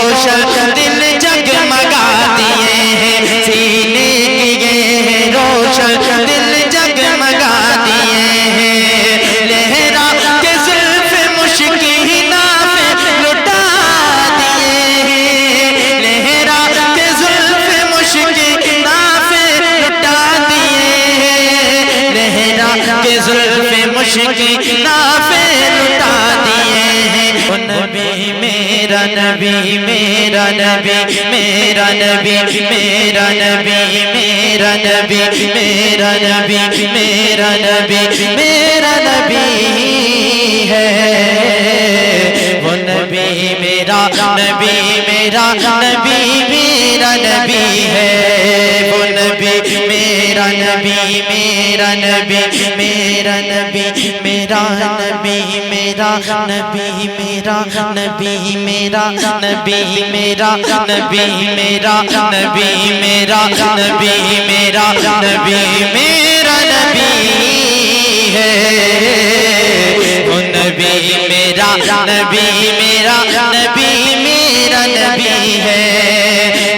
روشن دل جگمگا دیے ہیں سینے کیے ہیں روشن دل جگمگا دیے ہیں لہرا کے زلف مشکینہ پہ لٹا دیے ہیں لہرا کے زلف مشکینہ پہ لٹا دیے ہیں لہرا کے زلف مشکینہ پہ لٹا دیے ہیں نبی میرا نبی میرا نبی میرا نبی میرا نبی میرا نبی میرا نبی میرا نبی میرا نبی ہے وہ نبی میرا نبی میرا نبی میرا نبی ہے وہ نبی میرا نبی میرا نبی میرا نبی میرا نبی میرا نبی میرا نبی میرا نبی میرا نبی میرا نبی میرا نبی میرا نبی میرا نبی ہے وہ نبی میرا نبی میرا نبی میرا نبی ہے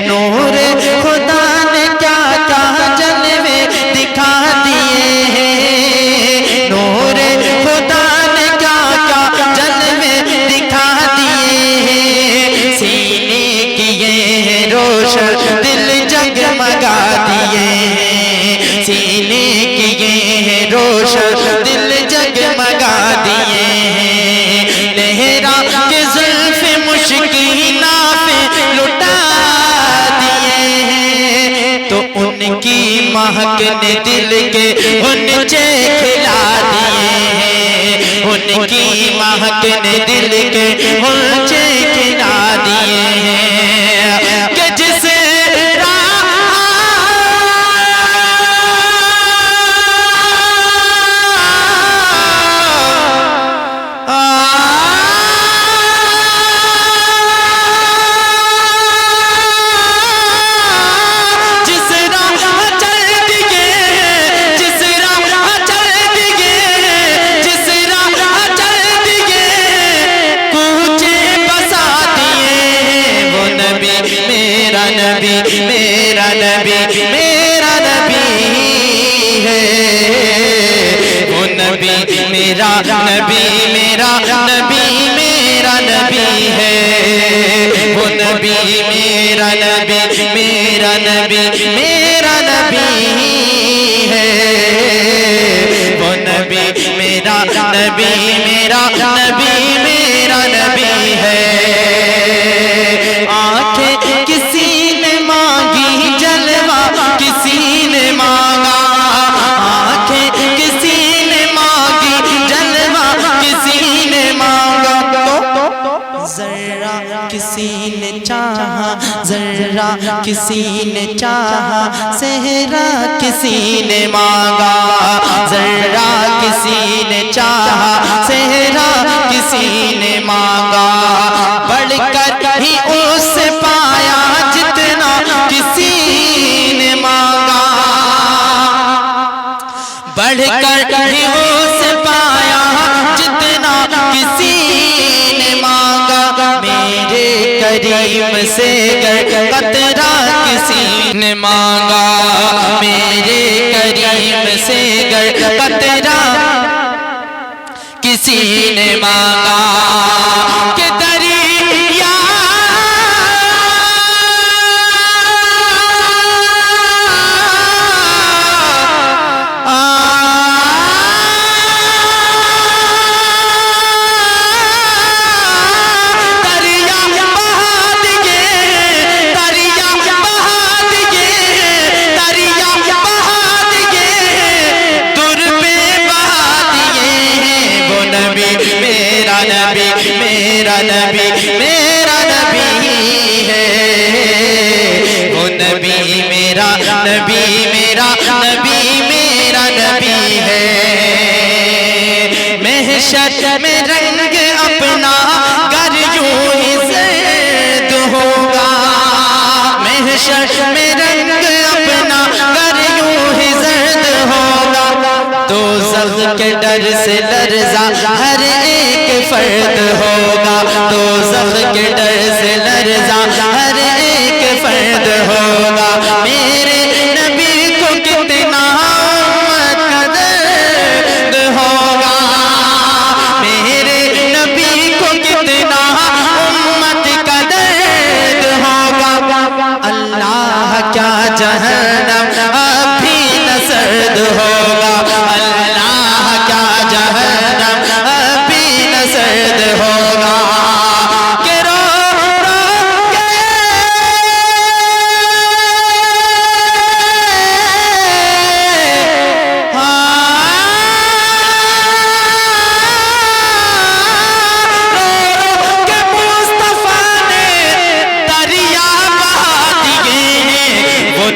نور خدا نے کیا کیا جلوے دکھا دیے ہیں نور خدا نے کیا کیا جلوے دکھا دیے ہیں سینے کیے ہیں روشن دل جگمگا دیے ہیں سینے کیے ہیں روشن دل جگمگا دیے ہیں لہرا کے زلف مشکینہ پہ لٹا دیے ہیں تو ان کی مہک نے دل کے غنچے کھلا دیے ہیں ان کی مہک نے دل کے غنچے کھلا دیے ہیں کہ جسے میرا نبی میرا نبی ہے وہ نبی میرا نبی میرا نبی میرا نبی ہے وہ نبی میرا نبی میرا نبی میرا نبی ہے وہ نبی میرا نبی میرا نبی میرا نبی ہے آنکھیں کسی نے مانگی جلوہ کسی نے مانگا آنکھیں کسی نے مانگی جلوہ کسی نے مانگا ذرا کسی نے چاہا ذرا کسی نے چاہا صحرا کسی نے مانگا ذرا کسی نے چاہا صحرا کسی نے مانگا بڑھ کر ہی اس سے پایا جتنا کسی نے مانگا بڑھ کر ہی اس سے پایا جتنا کسی نے مانگا میرے کریم سے قطرہ کسی نے مانگا میرے کریم سے قطرہ کسی نے مانگا کہ دریا میرا نبی میرا نبی ہے وہ نبی میرا نبی میرا نبی میرا نبی ہے محشر میں رنگ اپنا گر یوں ہی زرد ہوگا محشر میں رنگ اپنا گر یوں ہی زرد ہوگا دوزخ کے ڈر سے لرزا ہر ایک فرد ہوگا دوزخ کے ڈر سے لرزا جہنم اب بھی نہ سرد ہوگا، اللہ کا جہنم اب بھی نہ سرد ہوگا۔ کہ رو رو کے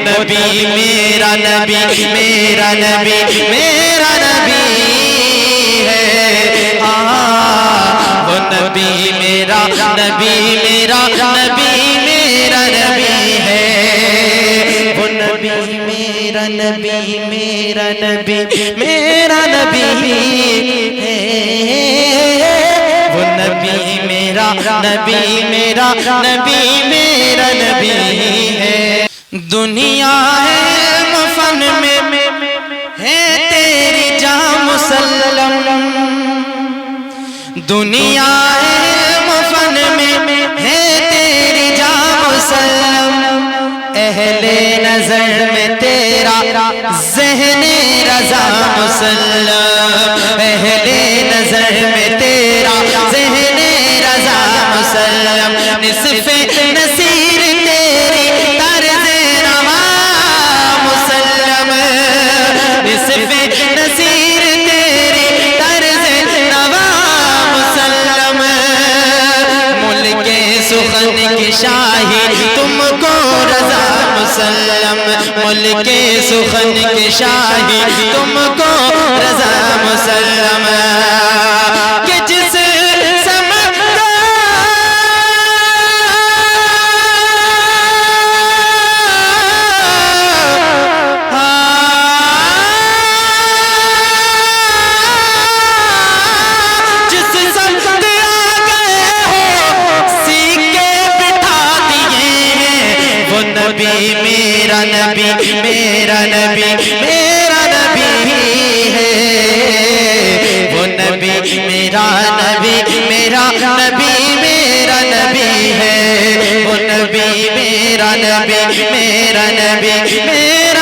نبی میرا نبی میرا نبی میرا نبی ہے، وہ نبی میرا نبی میرا نبی میرا نبی ہے، وہ نبی میرا نبی میرا نبی میرا نبی ہے، وہ نبی میرا نبی میرا نبی میرا نبی ہے۔ دنیا ہے مفن میں ہے تیری جاں مسلم، دنیا ہے مفن میں ہے تیری جاں مسلم، اہل نظر میں تیرا ذہن رضا مسلم، اہل نظر میں تیرا ذہن رضا مسلم، نصف نصیر تیری طرز نصیر تیری طرز نوا مسلم، ملک سخن کی شاہی تم کو رضا مسلم، ملک سخن کی شاہی تم کو رضا مسلم، کہ جس نبی میرا نبی میرا نبی میرا نبی ہے، وہ نبی میرا نبی میرا نبی میرا نبی ہے، وہ نبی میرا نبی میرا نبی میرا